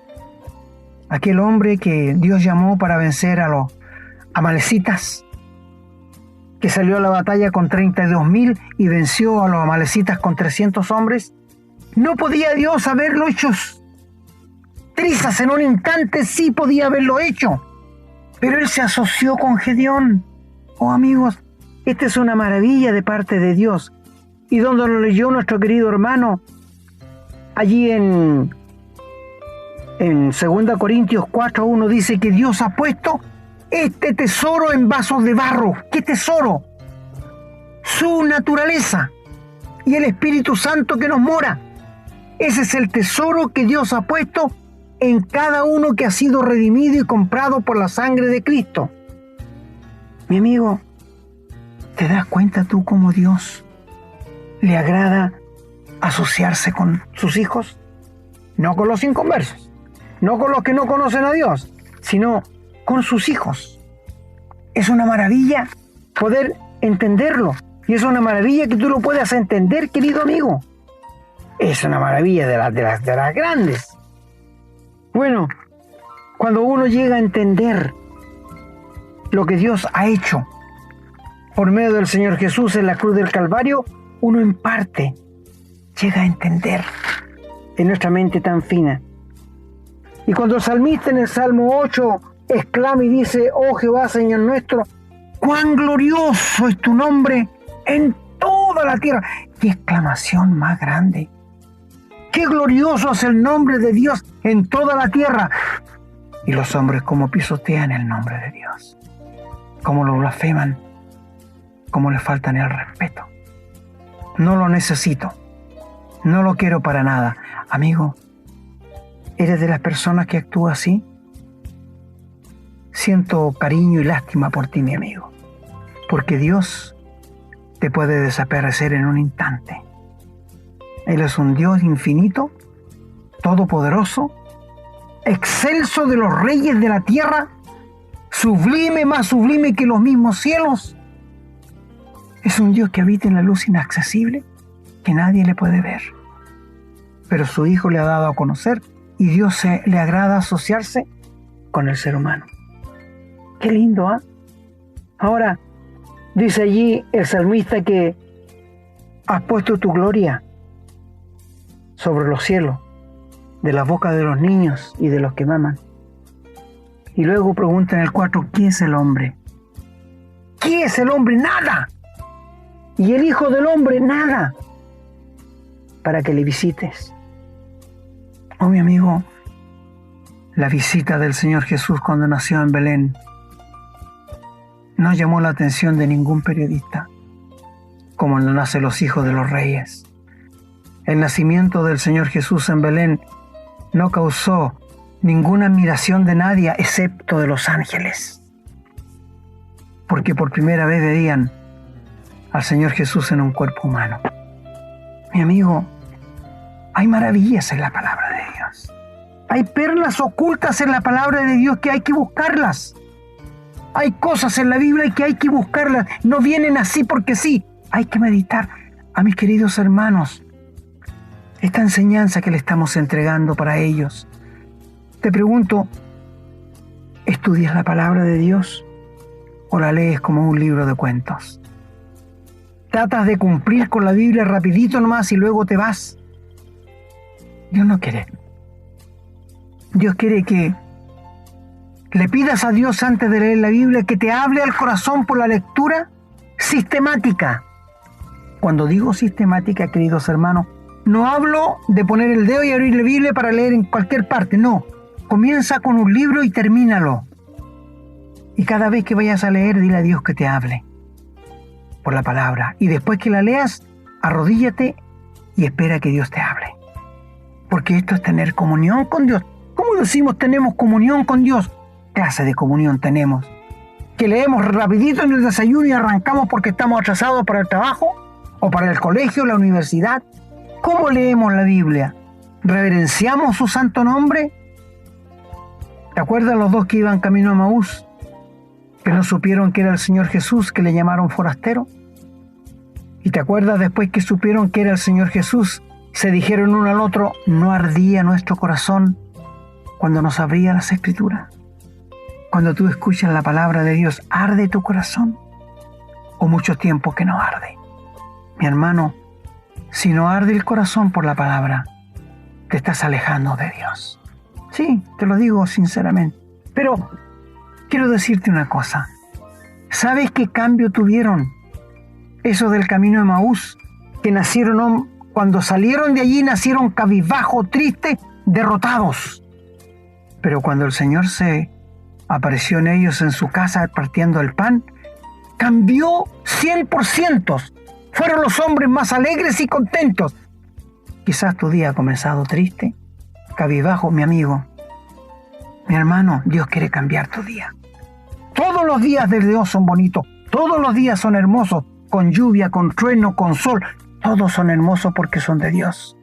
Aquel hombre que Dios llamó para vencer a los amalecitas, que salió a la batalla con 32,000 y venció a los amalecitas con 300 hombres. ¿No podía Dios haberlo hecho trizas en un instante? Sí podía haberlo hecho, pero él se asoció con Gedeón. Oh amigos, esta es una maravilla de parte de Dios. Y donde lo leyó nuestro querido hermano, allí en 2 Corintios 4:1 dice que Dios ha puesto este tesoro en vasos de barro. ¿Qué tesoro? Su naturaleza y el Espíritu Santo que nos mora. Ese es el tesoro que Dios ha puesto en cada uno que ha sido redimido y comprado por la sangre de Cristo. Mi amigo, ¿te das cuenta tú cómo Dios le agrada asociarse con sus hijos? No con los inconversos, no con los que no conocen a Dios, sino con sus hijos. Es una maravilla poder entenderlo. Y es una maravilla que tú lo puedas entender, querido amigo. Es una maravilla de las grandes. Bueno, cuando uno llega a entender lo que Dios ha hecho por medio del Señor Jesús en la cruz del Calvario, uno en parte llega a entender en nuestra mente tan fina. Y cuando el salmista en el Salmo 8 exclama y dice, oh Jehová, Señor nuestro, cuán glorioso es tu nombre en toda la tierra. ¡Qué exclamación más grande! ¡Qué glorioso es el nombre de Dios en toda la tierra! Y los hombres como pisotean el nombre de Dios, como lo blasfeman, como le faltan el respeto. No lo necesito, no lo quiero para nada. Amigo, ¿eres de las personas que actúa así? Siento cariño y lástima por ti, mi amigo, porque Dios te puede desaparecer en un instante. Él es un Dios infinito, todopoderoso, excelso de los reyes de la tierra, sublime, más sublime que los mismos cielos. Es un Dios que habita en la luz inaccesible, que nadie le puede ver. Pero su Hijo le ha dado a conocer y Dios le agrada asociarse con el ser humano. Qué lindo, ¿ah? Ahora, dice allí el salmista que has puesto tu gloria sobre los cielos, de la boca de los niños y de los que maman. Y luego pregunta en el 4, ¿qué es el hombre? ¿Qué es el hombre? Nada. Y el Hijo del Hombre, nada, para que le visites. Oh, mi amigo, La visita del Señor Jesús cuando nació en Belén no llamó la atención de ningún periodista, como no nacen los hijos de los reyes. El nacimiento del Señor Jesús en Belén no causó ninguna admiración de nadie excepto de los ángeles, porque por primera vez veían al Señor Jesús en un cuerpo humano. Mi amigo, hay maravillas en la palabra de Dios. Hay perlas ocultas en la palabra de Dios que hay que buscarlas. Hay cosas en la Biblia que hay que buscarlas. No vienen así porque sí. Hay que meditar. A mis queridos hermanos, esta enseñanza que le estamos entregando para ellos, te pregunto, ¿estudias la palabra de Dios o la lees como un libro de cuentos? ¿Tratas de cumplir con la Biblia rapidito nomás y luego te vas? Dios no quiere. Dios quiere que le pidas a Dios antes de leer la Biblia que te hable al corazón por la lectura sistemática. Cuando digo sistemática, queridos hermanos, no hablo de poner el dedo y abrir la Biblia para leer en cualquier parte, no. Comienza con un libro y termínalo. Y cada vez que vayas a leer, dile a Dios que te hable por la palabra. Y después que la leas, arrodíllate y espera que Dios te hable. Porque esto es tener comunión con Dios. ¿Cómo decimos tenemos comunión con Dios? ¿Qué clase de comunión tenemos? ¿Que leemos rapidito en el desayuno y arrancamos porque estamos atrasados para el trabajo? ¿O para el colegio, la universidad? ¿Cómo leemos la Biblia? ¿Reverenciamos su santo nombre? ¿Te acuerdas los dos que iban camino a Emaús? Que no supieron que era el Señor Jesús, que le llamaron forastero. ¿Y te acuerdas después que supieron que era el Señor Jesús? Se dijeron uno al otro, ¿no ardía nuestro corazón cuando nos abría las Escrituras? Cuando tú escuchas la palabra de Dios, ¿arde tu corazón? ¿O mucho tiempo que no arde? Mi hermano, si no arde el corazón por la palabra, te estás alejando de Dios. Sí, te lo digo sinceramente. Pero quiero decirte una cosa. ¿Sabes qué cambio tuvieron esos del camino de Emaús? Que nacieron, cuando salieron de allí, nacieron cabizbajos, tristes, derrotados. Pero cuando el Señor se apareció en ellos en su casa partiendo el pan, cambió 100%. Fueron los hombres más alegres y contentos. Quizás tu día ha comenzado triste, cabizbajo, mi amigo. Mi hermano, Dios quiere cambiar tu día. Todos los días de Dios son bonitos. Todos los días son hermosos. Con lluvia, con trueno, con sol. Todos son hermosos porque son de Dios.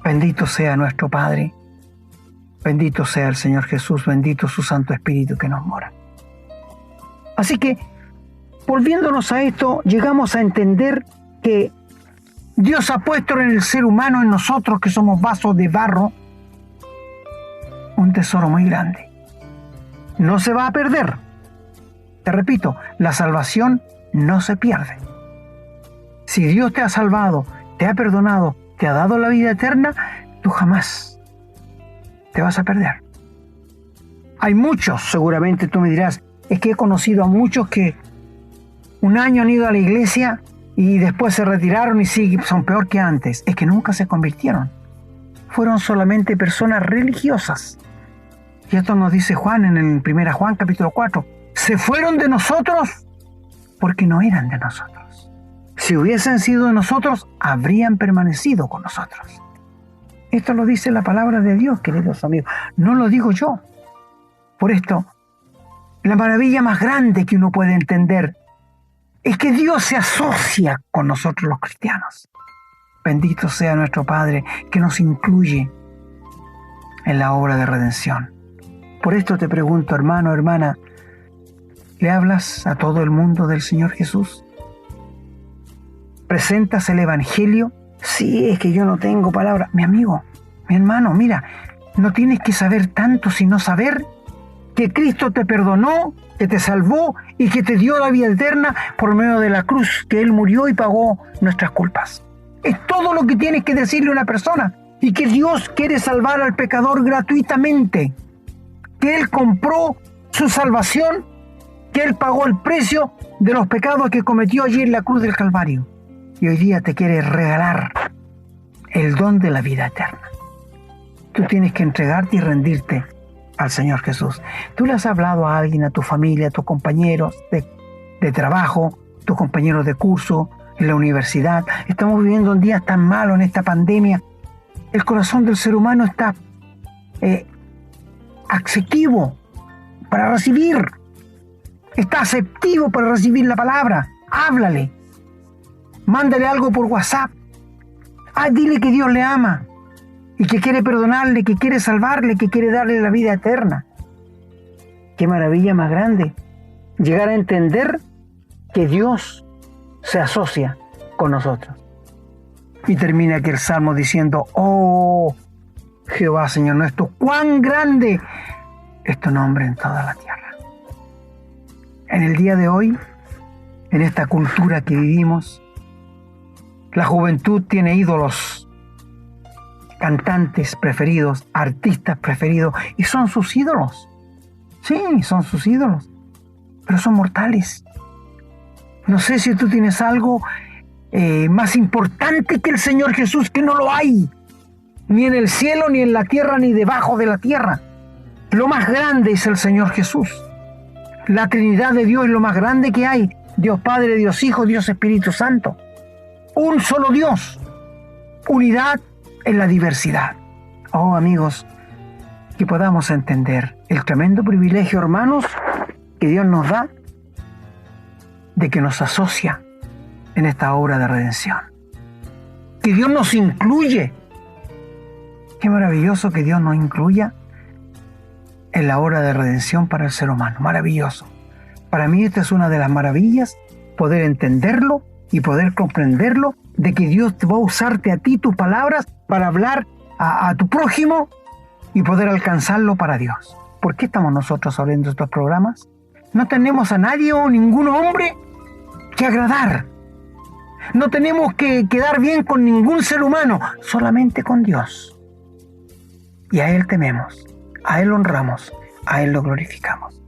Bendito sea nuestro Padre. Bendito sea el Señor Jesús. Bendito su Santo Espíritu que nos mora. Así que, volviéndonos a esto, llegamos a entender que Dios ha puesto en el ser humano, en nosotros que somos vasos de barro, un tesoro muy grande. No se va a perder. Te repito, la salvación no se pierde. Si Dios te ha salvado, te ha perdonado, te ha dado la vida eterna, tú jamás te vas a perder. Hay muchos, seguramente tú me dirás, es que he conocido a muchos que un año han ido a la iglesia y después se retiraron y sí, son peor que antes. Es que nunca se convirtieron. Fueron solamente personas religiosas. Y esto nos dice Juan en el 1 Juan capítulo 4. Se fueron de nosotros porque no eran de nosotros. Si hubiesen sido de nosotros, habrían permanecido con nosotros. Esto lo dice la palabra de Dios, queridos amigos. No lo digo yo. Por esto, la maravilla más grande que uno puede entender es que Dios se asocia con nosotros los cristianos. Bendito sea nuestro Padre que nos incluye en la obra de redención. Por esto te pregunto, hermano, hermana, ¿le hablas a todo el mundo del Señor Jesús? ¿Presentas el Evangelio? Sí, es que yo no tengo palabra. Mi amigo, mi hermano, mira, no tienes que saber tanto sino saber que Cristo te perdonó, que te salvó y que te dio la vida eterna por medio de la cruz, que Él murió y pagó nuestras culpas. Es todo lo que tienes que decirle a una persona, y que Dios quiere salvar al pecador gratuitamente, que Él compró su salvación, que Él pagó el precio de los pecados que cometió allí en la cruz del Calvario, y hoy día te quiere regalar el don de la vida eterna. tú tienes que entregarte y rendirte al Señor Jesús. Tú le has hablado a alguien, a tu familia, a tus compañeros de trabajo, tus compañeros de curso, en la universidad. Estamos viviendo un día tan malo en esta pandemia. El corazón del ser humano está aceptivo para recibir. Está aceptivo para recibir la palabra. Háblale. Mándale algo por WhatsApp. Dile que Dios le ama y que quiere perdonarle, que quiere salvarle, que quiere darle la vida eterna. Qué maravilla más grande llegar a entender que Dios se asocia con nosotros. Y termina aquí el Salmo diciendo: oh Jehová, Señor nuestro, cuán grande es tu nombre en toda la tierra. En el día de hoy, en esta cultura que vivimos, la juventud tiene ídolos, cantantes preferidos, artistas preferidos, y son sus ídolos. Sí, son sus ídolos, pero son mortales. No sé si tú tienes algo más importante que el Señor Jesús, que no lo hay, ni en el cielo, ni en la tierra, ni debajo de la tierra. Lo más grande es el Señor Jesús. La Trinidad de Dios es lo más grande que hay. Dios Padre, Dios Hijo, Dios Espíritu Santo. Un solo Dios. Unidad en la diversidad. Oh, amigos, que podamos entender el tremendo privilegio, hermanos, que Dios nos da de que nos asocia en esta obra de redención. Que Dios nos incluye. Qué maravilloso que Dios nos incluya en la obra de redención para el ser humano. Maravilloso. Para mí esta es una de las maravillas, poder entenderlo y poder comprenderlo, de que Dios va a usarte a ti, tus palabras, para hablar a tu prójimo y poder alcanzarlo para Dios. ¿Por qué estamos nosotros abriendo estos programas? No tenemos a nadie o ningún hombre que agradar. No tenemos que quedar bien con ningún ser humano, solamente con Dios. Y a Él tememos, a Él honramos, a Él lo glorificamos.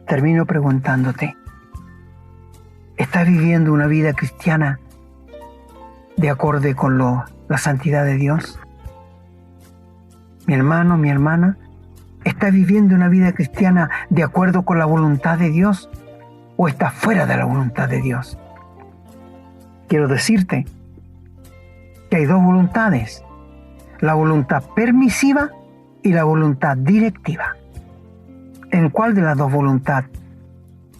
Termino preguntándote: ¿estás viviendo una vida cristiana de acorde con la santidad de Dios? Mi hermano, mi hermana, ¿estás viviendo una vida cristiana de acuerdo con la voluntad de Dios o estás fuera de la voluntad de Dios? Quiero decirte que hay dos voluntades: la voluntad permisiva y la voluntad directiva. ¿En cuál de las dos voluntades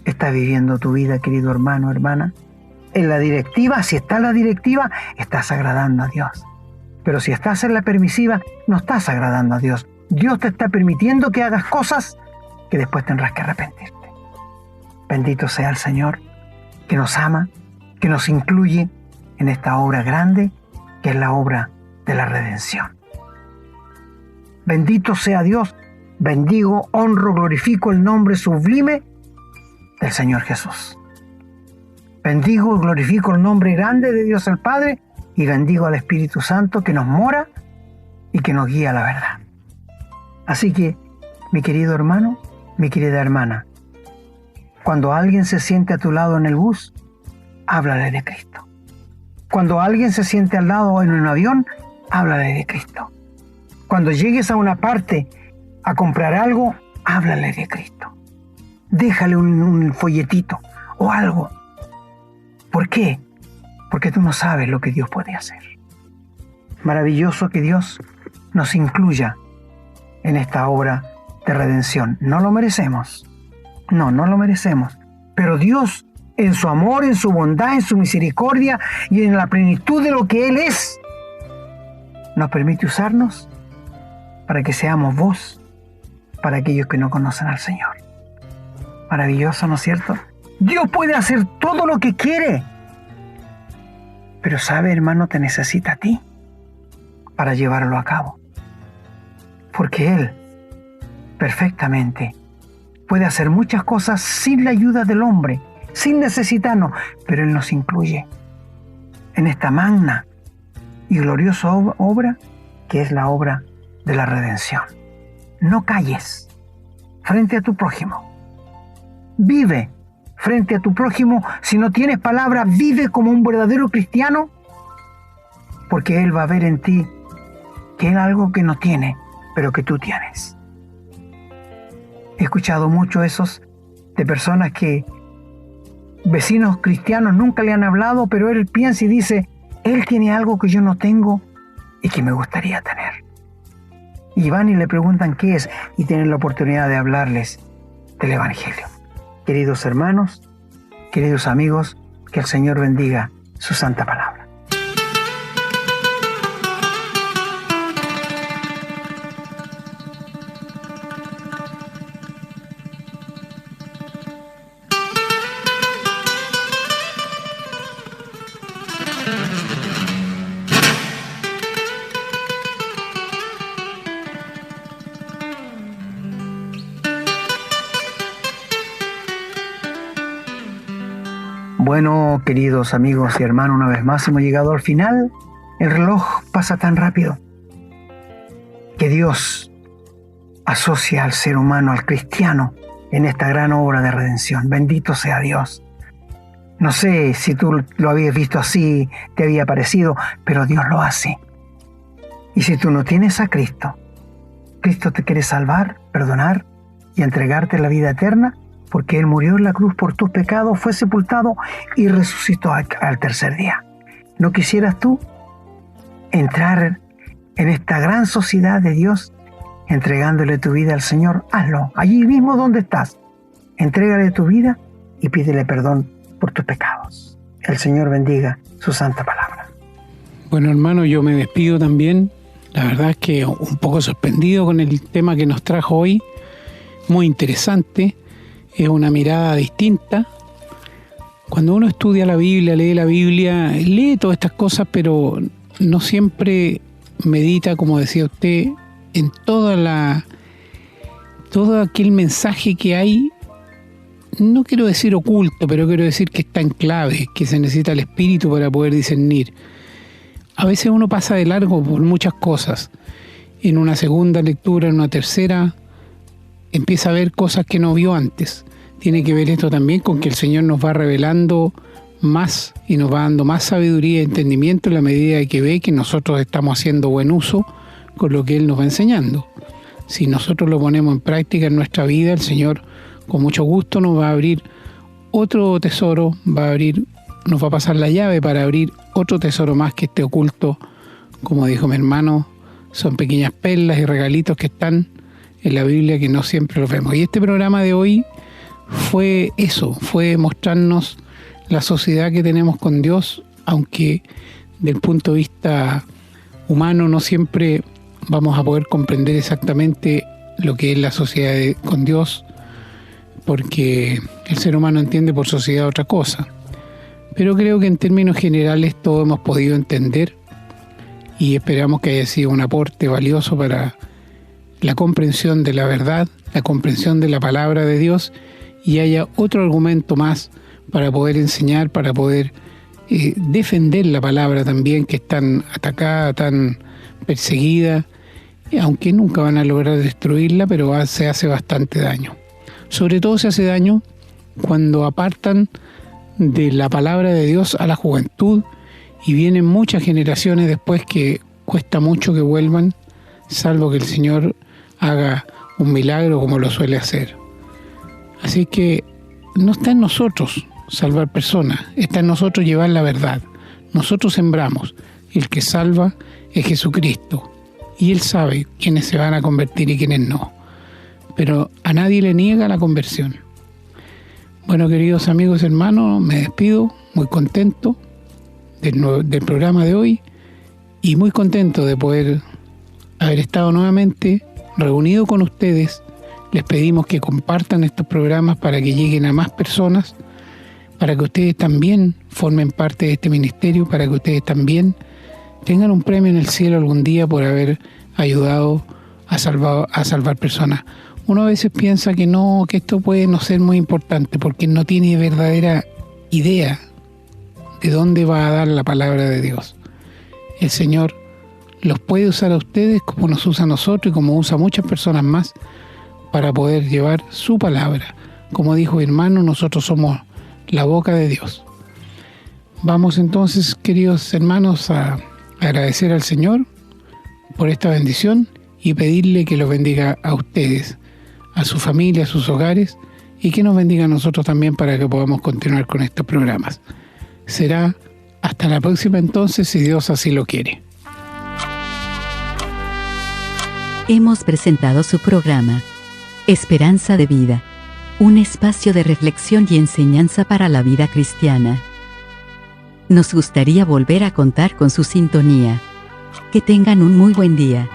estás viviendo tu vida, querido hermano, hermana? En la directiva, si está en la directiva, estás agradando a Dios. Pero si estás en la permisiva, no estás agradando a Dios. Dios te está permitiendo que hagas cosas que después tendrás que arrepentirte. Bendito sea el Señor, que nos ama, que nos incluye en esta obra grande, que es la obra de la redención. Bendito sea Dios, bendigo, honro, glorifico el nombre sublime del Señor Jesús. Bendigo y glorifico el nombre grande de Dios el Padre y bendigo al Espíritu Santo que nos mora y que nos guía a la verdad. Así que, mi querido hermano, mi querida hermana, cuando alguien se siente a tu lado en el bus, háblale de Cristo. Cuando alguien se siente al lado en un avión, háblale de Cristo. Cuando llegues a una parte a comprar algo, háblale de Cristo. Déjale un folletito o algo. ¿Por qué? Porque tú no sabes lo que Dios puede hacer. Maravilloso que Dios nos incluya en esta obra de redención. No lo merecemos. No lo merecemos. Pero Dios, en su amor, en su bondad, en su misericordia y en la plenitud de lo que Él es, nos permite usarnos para que seamos voz para aquellos que no conocen al Señor. Maravilloso, ¿no es cierto? Dios puede hacer todo lo que quiere. Pero sabe, hermano, te necesita a ti para llevarlo a cabo. Porque Él perfectamente puede hacer muchas cosas sin la ayuda del hombre, sin necesitarnos, pero Él nos incluye en esta magna y gloriosa obra que es la obra de la redención. No calles frente a tu prójimo. Vive frente a tu prójimo. Si no tienes palabra, vive como un verdadero cristiano, porque Él va a ver en ti que Él algo que no tiene, pero que tú tienes. He escuchado mucho esos de personas que vecinos cristianos nunca le han hablado, pero él piensa y dice, Él tiene algo que yo no tengo y que me gustaría tener. Y van y le preguntan qué es y tienen la oportunidad de hablarles del Evangelio. Queridos hermanos, queridos amigos, que el Señor bendiga su santa palabra. Bueno, queridos amigos y hermanos, una vez más hemos llegado al final. El reloj pasa tan rápido que Dios asocia al ser humano, al cristiano, en esta gran obra de redención. Bendito sea Dios. No sé si tú lo habías visto así, te había parecido, pero Dios lo hace. Y si tú no tienes a Cristo, Cristo te quiere salvar, perdonar y entregarte la vida eterna, porque Él murió en la cruz por tus pecados, fue sepultado y resucitó al tercer día. ¿No quisieras tú entrar en esta gran sociedad de Dios entregándole tu vida al Señor? Hazlo, allí mismo donde estás. Entrégale tu vida y pídele perdón por tus pecados. El Señor bendiga su santa palabra. Bueno, hermano, yo me despido también. La verdad es que un poco sorprendido con el tema que nos trajo hoy. Muy interesante. Es una mirada distinta. Cuando uno estudia la Biblia, lee todas estas cosas, pero no siempre medita, como decía usted, en todo aquel mensaje que hay, no quiero decir oculto, pero quiero decir que está en clave, que se necesita el espíritu para poder discernir. A veces uno pasa de largo por muchas cosas. En una segunda lectura, en una tercera, empieza a ver cosas que no vio antes. Tiene que ver esto también con que el Señor nos va revelando más y nos va dando más sabiduría y entendimiento en la medida de que ve que nosotros estamos haciendo buen uso con lo que Él nos va enseñando. Si nosotros lo ponemos en práctica en nuestra vida, el Señor con mucho gusto nos va a abrir otro tesoro, nos va a pasar la llave para abrir otro tesoro más que esté oculto. Como dijo mi hermano, son pequeñas perlas y regalitos que están en la Biblia que no siempre los vemos. Y este programa de hoy fue eso, fue mostrarnos la sociedad que tenemos con Dios, aunque del punto de vista humano no siempre vamos a poder comprender exactamente lo que es la sociedad con Dios, porque el ser humano entiende por sociedad otra cosa. Pero creo que en términos generales todo hemos podido entender y esperamos que haya sido un aporte valioso para la comprensión de la verdad, la comprensión de la palabra de Dios, y haya otro argumento más para poder enseñar, para poder defender la palabra también, que es tan atacada, tan perseguida, aunque nunca van a lograr destruirla, pero se hace bastante daño. Sobre todo se hace daño cuando apartan de la palabra de Dios a la juventud, y vienen muchas generaciones después que cuesta mucho que vuelvan, salvo que el Señor haga un milagro como lo suele hacer. Así que no está en nosotros salvar personas, está en nosotros llevar la verdad. Nosotros sembramos, y el que salva es Jesucristo, y Él sabe quiénes se van a convertir y quiénes no. Pero a nadie le niega la conversión. Bueno, queridos amigos y hermanos, me despido muy contento del programa de hoy y muy contento de poder haber estado nuevamente reunido con ustedes. Les pedimos que compartan estos programas para que lleguen a más personas, para que ustedes también formen parte de este ministerio, para que ustedes también tengan un premio en el cielo algún día por haber ayudado a salvar personas. Uno a veces piensa que esto puede no ser muy importante porque no tiene verdadera idea de dónde va a dar la palabra de Dios. El Señor los puede usar a ustedes como nos usa a nosotros y como usa a muchas personas más para poder llevar su palabra. Como dijo mi hermano, nosotros somos la boca de Dios. Vamos entonces, queridos hermanos, a agradecer al Señor por esta bendición y pedirle que los bendiga a ustedes, a su familia, a sus hogares, y que nos bendiga a nosotros también para que podamos continuar con estos programas. Será hasta la próxima entonces, si Dios así lo quiere. Hemos presentado su programa Esperanza de Vida, un espacio de reflexión y enseñanza para la vida cristiana. Nos gustaría volver a contar con su sintonía. Que tengan un muy buen día.